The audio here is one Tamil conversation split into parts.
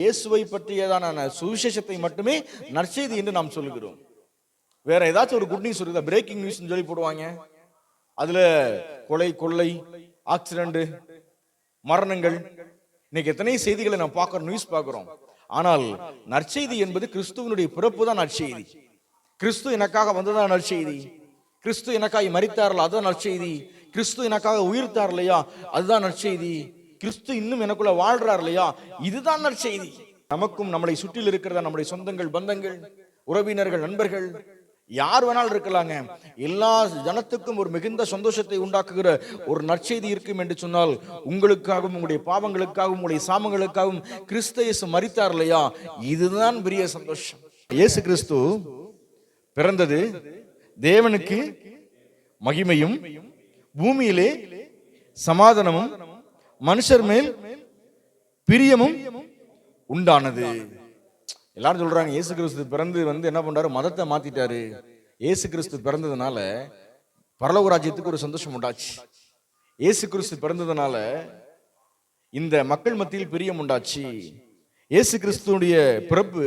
இயேசுவை பற்றியதான சுவிசேஷத்தை மட்டுமே நற்செய்தி என்று நாம் சொல்லுகிறோம். வேற ஏதாச்சும் ஒரு குட் நியூஸ் இருக்குதா? பிரேக்கிங் நியூஸ் சொல்லி போடுவாங்க. அதுல கொலை, கொள்ளை, ஆக்சிடென்ட், மரணங்கள், இன்னைக்கு எத்தனை செய்திகளை நாம் பார்க்கிறோம், நியூஸ் பார்க்கிறோம். ஆனால் நற்செய்தி என்பது கிறிஸ்துவனுடைய பிறப்பு தான் நற்செய்தி. கிறிஸ்து எனக்காக வந்ததான் நற்செய்தி. கிறிஸ்து எனக்காக மரித்தார்கள், அதுதான் நற்செய்தி. கிறிஸ்து எனக்காக உயிர்த்தார் இல்லையா, அதுதான் நற்செய்தி. கிறிஸ்து இன்னும் எனக்குள்ள வாழ்றார் இல்லையா, இதுதான் நற்செய்தி. நமக்கும் நம்மளை சுற்றில் இருக்கிறதா நம்முடைய சொந்தங்கள், பந்தங்கள், உறவினர்கள், நண்பர்கள், யார் வேணாலும் இருக்கலாங்க. எல்லா ஜனத்துக்கும் ஒரு மிகுந்த சந்தோஷத்தை உண்டாக்குகிற ஒரு நற்செய்தி இருக்கும் என்று சொன்னால், உங்களுக்காகவும் உங்களுடைய பாவங்களுக்காகவும் உங்களுடைய சாமங்களுக்காகவும் கிறிஸ்து இயேசு மரித்தார் இல்லையா, இதுதான் பெரிய சந்தோஷம். இயேசு கிறிஸ்து பிறந்தது தேவனுக்கு மகிமையும் பூமியிலே சமாதானமும் மனுஷர் மேல் பிரியமும் உண்டானது. எல்லாரும் சொல்றாங்க இயேசு கிறிஸ்து பிறந்து என்ன பண்றாரு, மதத்தை மாத்திட்டாரு. இயேசு கிறிஸ்து பிறந்ததுனால பரலோக ராஜ்யத்துக்கு ஒரு சந்தோஷம் உண்டாச்சு. இயேசு கிறிஸ்து பிறந்ததுனால இந்த மக்கள் மத்தியில் பிரியம் உண்டாச்சு. இயேசு கிறிஸ்துடைய பிறப்பு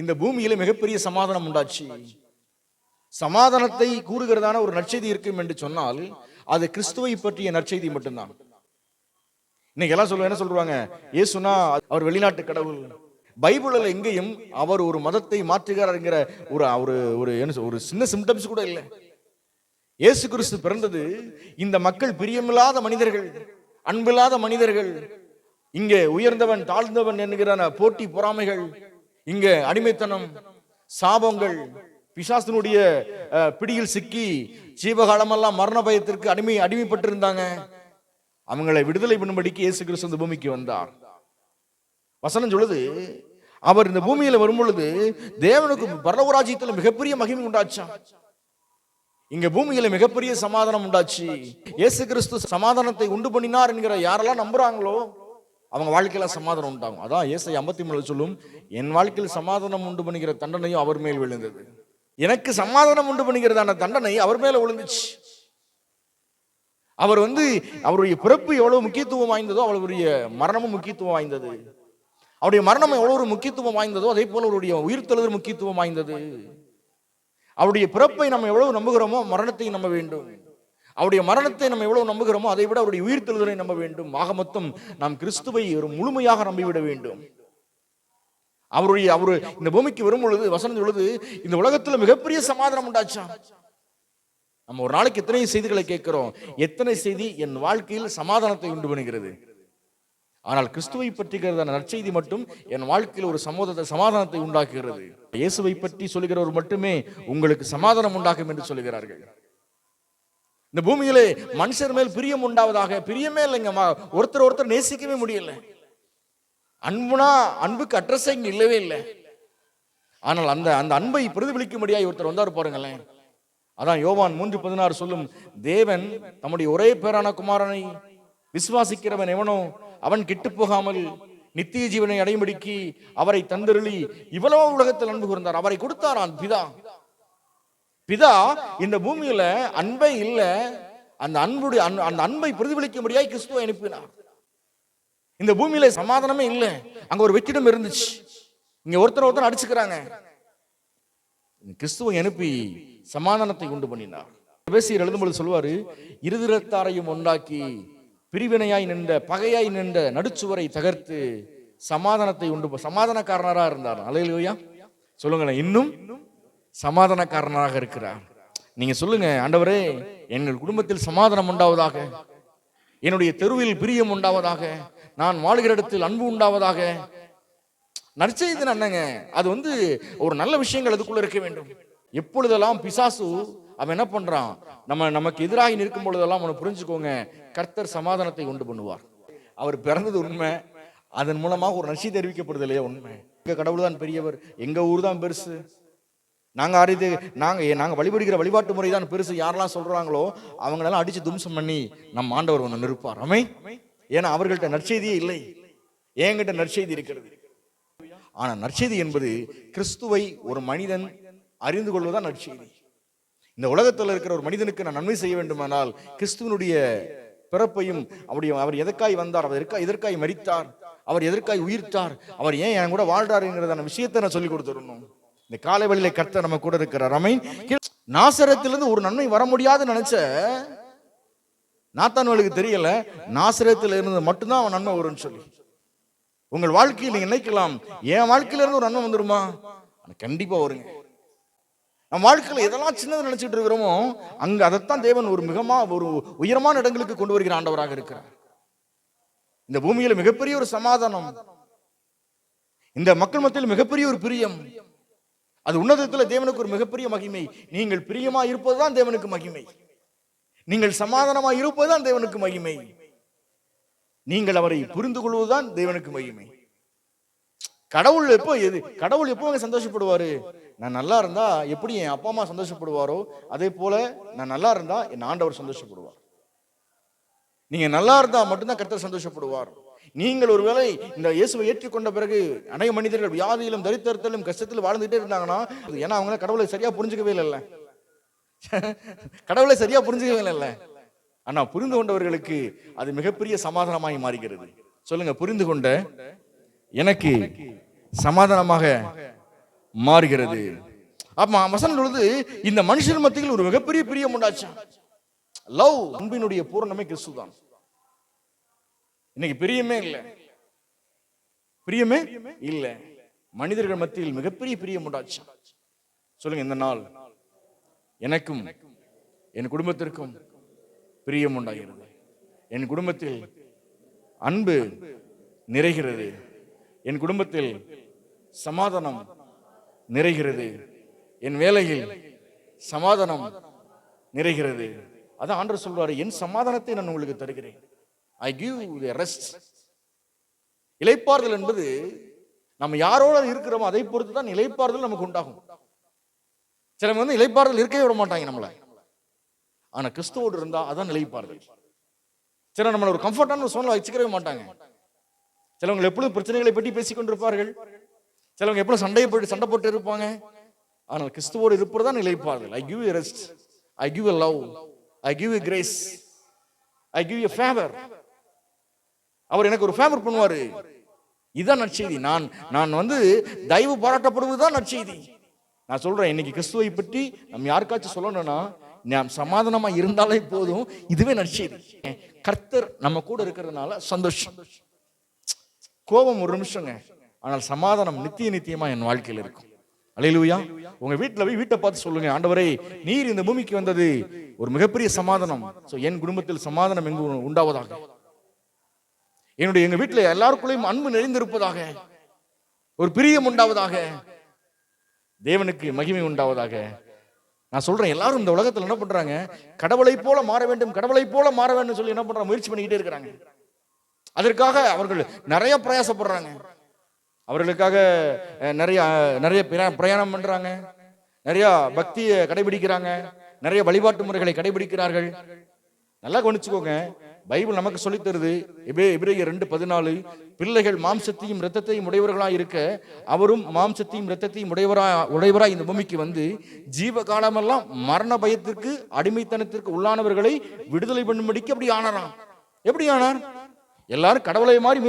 இந்த பூமியில மிகப்பெரிய சமாதானம் உண்டாச்சு. சமாதானத்தை கூறுகிறதான ஒரு நற்செய்தி இருக்கும் என்று சொன்னால் அது கிறிஸ்துவை பற்றிய நற்செய்தி மட்டும்தான். இன்னைக்கு எல்லாம் என்ன சொல்றாங்க, இயேசுனா அவர் வெளிநாட்டு கடவுள். பைபிள்ல எங்கேயும் அவர் ஒரு மதத்தை மாற்றுகிறார்ங்கிற ஒரு சின்ன சிம்டம்ஸ் கூட இல்லை. இயேசு கிறிஸ்து பிறந்தது இந்த மக்கள் பிரியமில்லாத மனிதர்கள், அன்பில்லாத மனிதர்கள், இங்கே உயர்ந்தவன் தாழ்ந்தவன் என்கிற போட்டி பொறாமைகள், இங்க அடிமைத்தனம், சாபங்கள், பிசாசினுடைய பிடியில் சிக்கி ஜீவகாலமெல்லாம் மரண பயத்திற்கு அடிமைப்பட்டிருந்தாங்க. அவங்களை விடுதலை பண்ணும்படிக்கு இயேசு கிறிஸ்து இந்த பூமிக்கு வந்தார். வசனம் சொல்லுது, அவர் இந்த பூமியில வரும் பொழுது தேவனுக்கு பரலோக ராஜ்யத்தில் மிகப்பெரிய மகிமை உண்டாச்சா. இங்க பூமியில மிகப்பெரிய சமாதானம் உண்டாச்சு. இயேசு கிறிஸ்து சமாதானத்தை உண்டு பண்ணினார் என்கிற யாரெல்லாம் நம்புறாங்களோ அவங்க வாழ்க்கையில சமாதானம் உண்டாகும். அதான் ஏசாயா 53 சொல்லும், என் வாழ்க்கையில் சமாதானம் உண்டு பண்ணுகிற தண்டனையும் அவர் மேல் விழுந்தது. எனக்கு சமாதானம் உண்டு பண்ணுகிறதான தண்டனை அவர் மேல விழுந்துச்சு. அவர் அவருடைய பிறப்பு எவ்வளவு முக்கியத்துவம் வாய்ந்ததோ அவருடைய மரணமும் முக்கியத்துவம் வாய்ந்தது. அவருடைய மரணம் எவ்வளவு முக்கியத்துவம் வாய்ந்ததோ அதே போல அவருடைய உயிர்த்தெழுதல் முக்கியத்துவம் வாய்ந்தது. அவருடைய பிறப்பை நம்ம எவ்வளவு நம்புகிறோமோ மரணத்தை நம்ப வேண்டும். அவருடைய மரணத்தை நம்ம எவ்வளவு நம்புகிறோமோ அதை விட அவருடைய உயிர்த்தெழுதலை நம்ப வேண்டும். ஆக மொத்தம் நாம் கிறிஸ்துவை ஒரு முழுமையாக நம்பிவிட வேண்டும். அவரு இந்த பூமிக்கு வரும் பொழுது வசனம் சொல்லுது, இந்த உலகத்துல மிகப்பெரிய சமாதானம் உண்டாச்சா. நம்ம ஒரு நாளைக்கு எத்தனை செய்திகளை கேட்கிறோம், எத்தனை செய்தி என் வாழ்க்கையில் சமாதானத்தை உண்டு பண்ணுகிறது. ஆனால் கிறிஸ்துவை பற்றிய நற்செய்தி மட்டும் என் வாழ்க்கையில் ஒரு சமாதானத்தை உண்டாக்குகிறது. இயேசுவை பற்றி சொல்லுகிறவர் மட்டுமே உங்களுக்கு சமாதானம் உண்டாகும் என்று சொல்லுகிறார்கள். இந்த பூமியிலே மனுஷர் மேல் பிரியம் உண்டாவதாக, பிரியமே இல்லைங்க, ஒருத்தர் நேசிக்கவே முடியல. அன்புக்கு அட்ரஸ் இங்க இல்லவே இல்லை. ஆனால் அந்த அன்பை பிரதிபலிக்க முடியாது ஒருத்தர் வந்தார் பாருங்களேன். அதான் யோவான் 3:16 சொல்லும், தேவன் தம்முடைய ஒரே பேரான குமாரனை விசுவாசிக்கிறவன் எவனோ அவன் கெட்டு போகாமல் நித்திய ஜீவனை அடையும்படிக்கு அவரை தந்தருளி இவ்வளவு உலகத்தில் அன்பு கூர்ந்தார். அவரை கொடுத்தாரான் பிதா இந்த பூமியில அன்பை இல்ல, அந்த அன்பை பிரதிபலிக்க முடியாது கிறிஸ்துவை அனுப்பினார். இந்த பூமியில சமாதானமே இல்லை, அங்க ஒரு வெற்றிடம் இருந்துச்சு, இங்க ஒருத்தர் அடிச்சுக்கிறாங்க. கிறிஸ்துவை அனுப்பி சமாதானத்தை உண்டு பண்ணினார். எபேசியர் எழுதும்போது சொல்வாரு, இருதிரத்தாரையும் உண்டாக்கி பிரிவினையாய் நின்ற பகையாய் நின்ற நடுச்சுவரை தகர்த்து சமாதானத்தை சமாதானக்காரனாக இருந்தார். அல்லேலூயா சொல்லுங்களேன், இன்னும் சமாதானக்காரனாக இருக்கிறார். நீங்க சொல்லுங்க, ஆண்டவரே எங்கள் குடும்பத்தில் சமாதானம் உண்டாவதாக, என்னுடைய தெருவில் பிரியம் உண்டாவதாக, நான் வாழ்கிற இடத்தில் அன்பு உண்டாவதாக. நற்செய்தி என்னங்க, அது ஒரு நல்ல விஷயங்கள் அதுக்குள்ள இருக்க வேண்டும். எப்பொழுதெல்லாம் பிசாசு அவன் என்ன பண்றான், நமக்கு எதிராக நிற்கும் பொழுதெல்லாம் அவனை புரிஞ்சுக்கோங்க, கர்த்தர் சமாதானத்தை உண்டு பண்ணுவார். அவர் பிறந்தது உண்மை, அதன் மூலமாக ஒரு நற்செய்தி தெரிவிக்கப்படுது இல்லையா உண்மை. எங்க கடவுள் தான் பெரியவர், எங்க ஊர் தான் பெருசு, நாங்க வழிபடுகிற வழிபாட்டு முறை தான் பெருசு, யாரெல்லாம் சொல்றாங்களோ அவங்களெல்லாம் அடிச்சு தும்சம் பண்ணி நம் ஆண்டவர் ஒன்று நிற்பார். ஏன்னா அவர்கள்ட்ட நற்செய்தியே இல்லை, என்கிட்ட நற்செய்தி இருக்கிறது. ஆனா நற்செய்தி என்பது கிறிஸ்துவை ஒரு மனிதன் அறிந்து கொள்வதுதான் நற்செய்தி. இந்த உலகத்தில் இருக்கிற ஒரு மனிதனுக்கு நான் நன்மை செய்ய வேண்டுமானால் கிறிஸ்துவனுடைய பிறப்பையும் அவர் எதற்காய் வந்தார், அவர் எதற்காய் மரித்தார், அவர் எதற்காக உயிர்த்தார், அவர் ஏன் என் கூட வாழ்றாருங்கிறதான விஷயத்தை நான் சொல்லி கொடுத்துடணும். இந்த காலை வழியில கர்த்தர் நம்ம கூட இருக்கிறார். ஆமென். நாசரேத்திலிருந்து ஒரு நன்மை வர முடியாதுன்னு நினைச்ச நாத்தான்வேலுக்கு தெரியல, நாசரேத்தில் இருந்து மட்டும்தான் அவன் நன்மை வரும்னு சொல்லி. உங்கள் வாழ்க்கையில் நீங்க நினைக்கலாம், என் வாழ்க்கையில இருந்து ஒரு நன்மை வந்துருமா? கண்டிப்பா வருங்க. நம்ம வாழ்க்கையில எதெல்லாம் சின்னது நினைச்சிட்டு இருக்கிறோமோ அங்க அதைத்தான் தேவன் ஒரு ஒரு உயரமான இடங்களுக்கு கொண்டு வருகிற ஆண்டவராக இருக்கிறார். இந்த பூமியில மிகப்பெரிய ஒரு சமாதானம், இந்த மக்கள் மத்தியில் மிகப்பெரிய ஒரு பிரியம், அது உன்னதத்தில் தேவனுக்கு ஒரு மிகப்பெரிய மகிமை. நீங்கள் பிரியமா இருப்பதுதான் தேவனுக்கு மகிமை. நீங்கள் சமாதானமா இருப்பதுதான் தேவனுக்கு மகிமை. நீங்கள் அவரை புரிந்து கொள்வதுதான் தேவனுக்கு மகிமை. கடவுள் எப்போ சந்தோஷப்படுவாரு? நான் நல்லா இருந்தா எப்படி என் அப்பா அம்மா சந்தோஷப்படுவாரோ அதே போல நான் நல்லா இருந்தா என் ஆண்டவர் சந்தோஷப்படுவார். நீங்க நல்லா இருந்தா மட்டும்தான் கர்த்தர் சந்தோஷப்படுவார். நீங்கள் ஒருவேளை இந்த இயேசுவை ஏற்றுக்கொண்ட பிறகு அநேக மனிதர்கள் வியாதியிலும் தரித்திரத்திலும் கஷ்டத்திலும் வாழ்ந்துட்டே இருந்தாங்கன்னா, ஏன்னா அவங்க கடவுளை சரியா புரிஞ்சுக்கவே இல்லை. கடவுளை சரியா புரிஞ்சுக்கவே இல்லை. ஆனா புரிந்து கொண்டவர்களுக்கு அது மிகப்பெரிய சமாதானமாய் மாறுகிறது. சொல்லுங்க, புரிந்து கொண்ட எனக்கு சமாதானமாக மாறுகிறது. அப்ப வசனம் சொல்லுது, இந்த மனுஷன் மத்தியில் ஒரு மிகப்பெரிய பிரியம் உண்டாச்சா. லவ், அன்பினுடைய பூரணமே கிறிஸ்து தான். இன்னைக்கு பிரியமே இல்லை, பிரியமே இல்லை. மனிதர்கள் மத்தியில் மிகப்பெரிய பிரியம் உண்டாச்சா. சொல்லுங்க, இந்த நாள் எனக்கும் என் குடும்பத்திற்கும் பிரியம் உண்டாகிறது. என் குடும்பத்தில் அன்பு நிறைகிறது. என் குடும்பத்தில் சமாதானம் நிறைகிறது. என் வேலையில் சமாதானம் நிறைகிறது. அதான் ஆண்டவர் சொல்றாரு, என் சமாதானத்தை நான் உங்களுக்கு தருகிறேன். I give you the rest. இளைப்பாறுதல் என்பது நம்ம யாரோட இருக்கிறோமோ அதை பொறுத்து தான் இளைப்பாறுதல் நமக்கு உண்டாகும். சிலவங்க இளைப்பாறுதல் இருக்கவே விட மாட்டாங்க நம்மள. ஆனா கிறிஸ்துவோடு இருந்தா அதான் இளைப்பாறுதல். சில நம்மள ஒரு கம்ஃபர்டான சூழ்நிலை வச்சுக்கவே மாட்டாங்க. சிலவங்க எப்பொழுதும் பிரச்சனைகளை பற்றி பேசிக் கொண்டிருப்பார்கள். சிலவங்க எப்பொழுதும் சண்டை போட்டு இருப்பாங்க. ஆனால் கிறிஸ்துவோடு இருப்பதுதான் இளைப்பாறுதல். I give you rest, I give you love, I give you grace, I give you favor. அவர் எனக்கு ஒரு ஃபேவர் பண்ணுவாரு. இதுதான் நற்செய்தி. நான் தயவு பாராட்டப்படுவதுதான் நற்செய்தி. நான் சொல்றேன், இன்னைக்கு கிறிஸ்துவை பற்றி நம்ம யாருக்காச்சும் சொல்லணும்னா, நாம் சமாதானமா இருந்தாலே போதும், இதுவே நற்செய்தி. கர்த்தர் நம்ம கூட இருக்கிறதுனால சந்தோஷம். கோபம் ஒரு நிமிஷங்க, ஆனால் சமாதானம் நித்தியமா என் வாழ்க்கையில் இருக்கும். அல்லேலூயா. உங்க வீட்டை பார்த்து சொல்லுங்க, ஆண்டவரே, நீர் இந்த பூமிக்கு வந்தது ஒரு மிகப்பெரிய சமாதானம். என் குடும்பத்தில் சமாதானம் எங்கு உண்டாவதாக, எங்க வீட்டில் எல்லாருக்குள்ளேயும் அன்பு நிறைந்திருப்பதாக, ஒரு பிரியம் உண்டாவதாக, தேவனுக்கு மகிமை உண்டாவதாக. நான் சொல்றேன், எல்லாரும் இந்த உலகத்தில் என்ன பண்றாங்க, கடவுளை போல மாற வேண்டும், கடவுளை போல மாற வேண்டும் சொல்லி என்ன பண்றாங்க, முயற்சி பண்ணிக்கிட்டே இருக்கிறாங்க. அதற்காக அவர்கள் நிறைய பிரயாசப்படுறாங்க. அவர்களுக்காக நிறைய பிரயாணம் பண்றாங்க, நிறைய பக்தியை கடைபிடிக்கிறாங்க, நிறைய வழிபாட்டு முறைகளை கடைபிடிக்கிறார்கள். நல்லா கவனிச்சுக்கோங்க, பைபிள் நமக்கு சொல்லித் தருது, எபிரேயர் 2:14, பிள்ளைகள் மாம்சத்தையும் இரத்தத்தையும் உடையவர்களாய் இருக்க அவரும் மாம்சத்தையும் இரத்தத்தையும் உடையவராய் இந்த பூமிக்கு வந்து ஜீவ காலமெல்லாம் மரண பயத்திற்கு அடிமைத்தனத்திற்கு உள்ளானவர்களை விடுதலை பண்ணும்படிக்கு அப்படி ஆனாராம். எப்படி ஆனார்? எல்லாரும் கடவுளை மாறி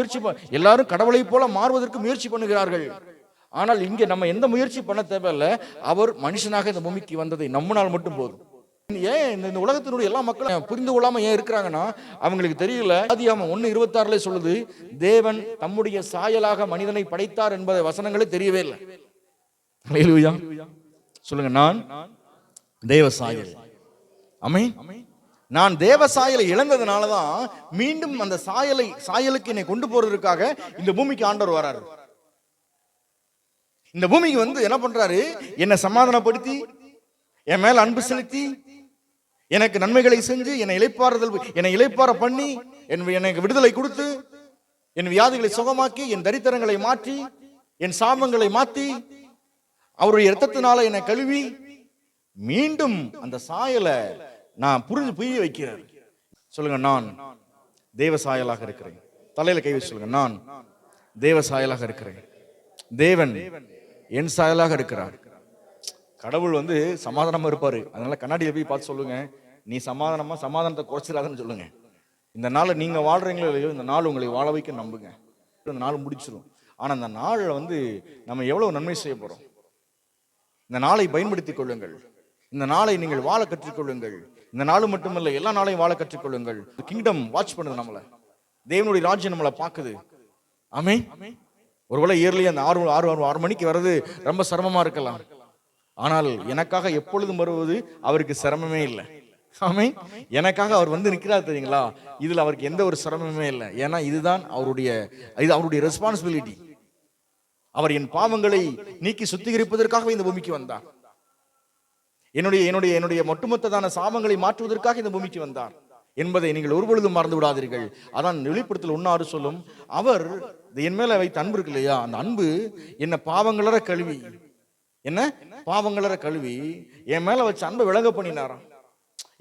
எல்லாரும் கடவுளை போல மாறுவதற்கு முயற்சி பண்ணுகிறார்கள். ஆனால் இங்கே நம்ம எந்த முயற்சி பண்ண தேவையில்லை. அவர் மனுஷனாக இந்த பூமிக்கு வந்ததை நம்மனால் மட்டும் போதும். ஏன் இந்த உலகத்தினுடைய எல்லா மக்களும் புரிந்து கொள்ளாம ஏன் இருக்கிறாங்கன்னா, அவங்களுக்கு தெரியல. ஆதியாகமம் 1:26 சொல்லுது, தேவன் தம்முடைய சாயலாக மனிதனை படைத்தார் என்பதை வசனங்களே தெரியவே இல்லை. அல்லேலூயா. சொல்லுங்க, நான் தேவ சாயல். ஆமென். நான் தேவ சாயலை இழந்ததுனாலதான் மீண்டும் அந்த சாயலுக்கு என்னை கொண்டு போறதுக்காக இந்த பூமிக்கு ஆண்டவர் வராரு. இந்த பூமிக்கு என்ன பண்றாரு, என்னை சமாதானப்படுத்தி, என் மேல அன்பு செலுத்தி, எனக்கு நன்மைகளை செஞ்சு, என்னை இளைப்பாற பண்ணி, எனக்கு விடுதலை கொடுத்து, என் வியாதிகளை சுகமாக்கி, என் தரித்திரங்களை மாற்றி, என் சாபங்களை மாற்றி, அவருடைய இரத்தத்தினால என்னை கழுவி மீண்டும் அந்த சாயலை நான் புரிய வைக்கிறேன். சொல்லுங்க, நான் தேவ சாயலாக இருக்கிறேன். தலையில கை வச்சு சொல்லுங்க, நான் தேவ சாயலாக இருக்கிறேன். தேவன் என் சாயலாக இருக்கிறார். கடவுள் சமாதானமா இருப்பாரு. அதனால கண்ணாடியில போய் பார்த்து சொல்லுங்க, நீ சமாதானத்தை குறைச்சிடாதுன்னு சொல்லுங்க. இந்த நாளை நீங்க வாழ்றீங்களோ இல்லையோ, இந்த நாள் உங்களை வாழ வைக்க நம்புங்க. அந்த நாள் முடிச்சிடும். ஆனா அந்த நாளில் நம்ம எவ்வளவு நன்மை செய்ய போறோம். இந்த நாளை பயன்படுத்திக் கொள்ளுங்கள். இந்த நாளை நீங்கள் வாழ கற்றுக்கொள்ளுங்கள். இந்த நாள் மட்டுமல்ல, எல்லா நாளையும் வாழ கற்றுக்கொள்ளுங்கள். கிங்டம் வாட்ச் பண்ணுது நம்மள, தேவனுடைய ராஜ்யம் நம்மளை பார்க்குது. ஆமே. ஒருவேளை இயர்லி அந்த 6 மணிக்கு வர்றது ரொம்ப சிரமமா இருக்கலாம். ஆனால் எனக்காக எப்பொழுதும் வருவது அவருக்கு சிரமமே இல்லை. ஆமே. எனக்காக அவர் நிற்கிறார் தெரியுங்களா, இதுல அவருக்கு எந்த ஒரு சிரமமே இல்லை. ஏன்னா இது அவருடைய ரெஸ்பான்சிபிலிட்டி. அவர் என் பாவங்களை நீக்கி சுத்திகரிப்பதற்காக இந்த பூமிக்கு வந்தார். என்னுடைய ஒட்டுமொத்ததான சாபங்களை மாற்றுவதற்காக இந்த பூமிக்கு வந்தார் என்பதை நீங்கள் ஒருபொழுதும் மறந்து விடாதீர்கள். அதான் வெளிப்படுத்தல் 1:6 சொல்லும், அவர் என் மேல வைத்த அன்பு இருக்கு இல்லையா, அந்த அன்பு என்ன பாவங்களற கழுவி என் மேல வச்ச அன்பை விளங்க பண்ணினாராம்.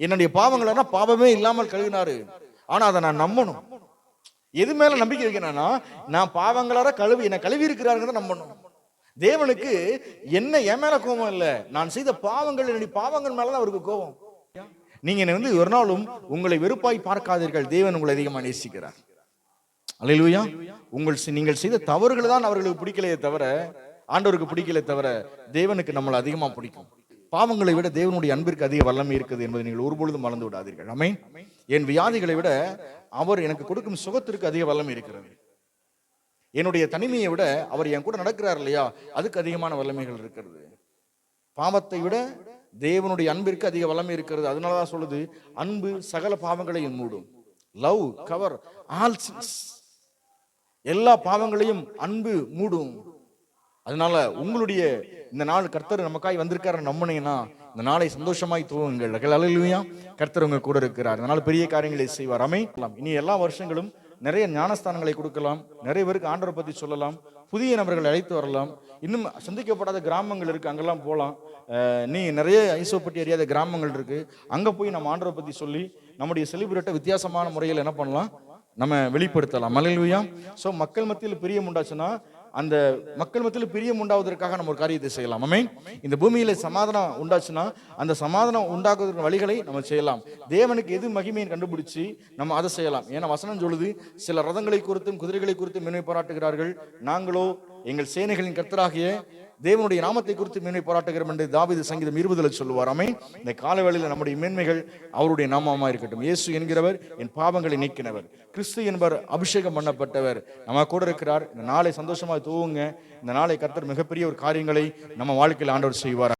என்னுடைய பாவங்கள பாவமே இல்லாமல் கழுவினாரு. ஆனா அதை நான் நம்பணும். எது மேல நம்பிக்கை வைக்கணும்னா, நான் பாவங்களற என்னை கழுவி இருக்கிறாருங்கிறத நம்பணும். தேவனுக்கு என்ன என் மேல கோபம் இல்ல, நான் செய்த பாவங்கள், என்னுடைய பாவங்கள் மேலதான் அவருக்கு கோபம். நீங்க ஒரு நாளும் உங்களை வெறுப்பாய் பார்க்காதீர்கள். தேவன் உங்களை அதிகமா நேசிக்கிறார். அல்லேலூயா. நீங்கள் செய்த தவறுகள் தான் அவர்களுக்கு பிடிக்கலையே தவிர, ஆண்டவருக்கு பிடிக்கலையே தவிர, தேவனுக்கு நம்மளை அதிகமா பிடிக்கும். பாவங்களை விட தேவனுடைய அன்பிற்கு அதிக வல்லமை இருக்குது என்பதை நீங்கள் ஒருபொழுதும் மறந்து விடாதீர்கள். ஆமென். என் வியாதிகளை விட அவர் எனக்கு கொடுக்கும் சுகத்திற்கு அதிக வல்லமை இருக்கிறது. என்னுடைய தனிமையை விட அவர் என் கூட நடக்கிறார் இல்லையா, அதுக்கு அதிகமான வல்லமைகள் இருக்கிறது. பாவத்தை விட தேவனுடைய அன்பிற்கு அதிக வல்லமை இருக்கிறது. அதனாலதான் சொல்லுது, அன்பு சகல பாவங்களையும் மூடும். Love cover all since. எல்லா பாவங்களையும் அன்பு மூடும். அதனால உங்களுடைய இந்த நாள் கர்த்தர் நமக்காய் வந்திருக்காரு நம்பினீங்கன்னா, இந்த நாளை சந்தோஷமாய் துவங்குங்கள். அல்லேலூயா. கர்த்தர் உங்க கூட இருக்கிறார். அதனால பெரிய காரியங்களை செய்வார். ஆமென். இனி எல்லா வருஷங்களும் நிறைய ஞானஸ்தானங்களை கொடுக்கலாம். நிறைய பேருக்கு ஆண்டவரை பத்தி சொல்லலாம். புதிய நபர்களை அழைத்து வரலாம். இன்னும் சந்திக்கப்படாத கிராமங்கள் இருக்கு, அங்கெல்லாம் போகலாம். நீ நிறைய ஐசோப்பட்டி அறியாத கிராமங்கள் இருக்கு, அங்க போய் நம்ம ஆண்டவரை பத்தி சொல்லி நம்முடைய செலிபிரேட்டை வித்தியாசமான முறையில் என்ன பண்ணலாம், நம்ம வெளிப்படுத்தலாம். அல்லேலூயா. ஸோ மக்கள் மத்தியில் பிரியம் உண்டாச்சுன்னா, அந்த மக்கள் மத்தியில் பிரியம் உண்டாவதற்காக நம்ம ஒரு காரியத்தை செய்யலாம். ஆமென். இந்த பூமியில சமாதானம் உண்டாச்சுன்னா, அந்த சமாதானம் உண்டாக்குவதற்கு வழிகளை நம்ம செய்யலாம். தேவனுக்கு எது மகிமையை கண்டுபிடிச்சு நம்ம அதை செய்யலாம். ஏன்னா வசனம் சொல்லுது, சில ரதங்களை குறித்தும் குதிரைகளை குறித்தும் மேன்மை பாராட்டுகிறார்கள், நாங்களோ எங்கள் சேனைகளின் கர்த்தராகிய தேவனுடைய நாமத்தை குறித்து மேன்மை பாராட்டுகிறோம் என்று தாவீது சங்கீதம் 20 சொல்லுவார். ஆமென். இந்த காலவேளையில் நம்முடைய மேன்மைகள் அவருடைய நாமமா இருக்கட்டும். இயேசு என்கிறவர் என் பாவங்களை நீக்கினவர், கிறிஸ்து என்பவர் அபிஷேகம் பண்ணப்பட்டவர் நம்ம கூட இருக்கிறார். இந்த நாளை சந்தோஷமாக துவங்க. இந்த நாளை கர்த்தர் மிகப்பெரிய ஒரு காரியங்களை நம்ம வாழ்க்கையில் ஆண்டவர் செய்வார்.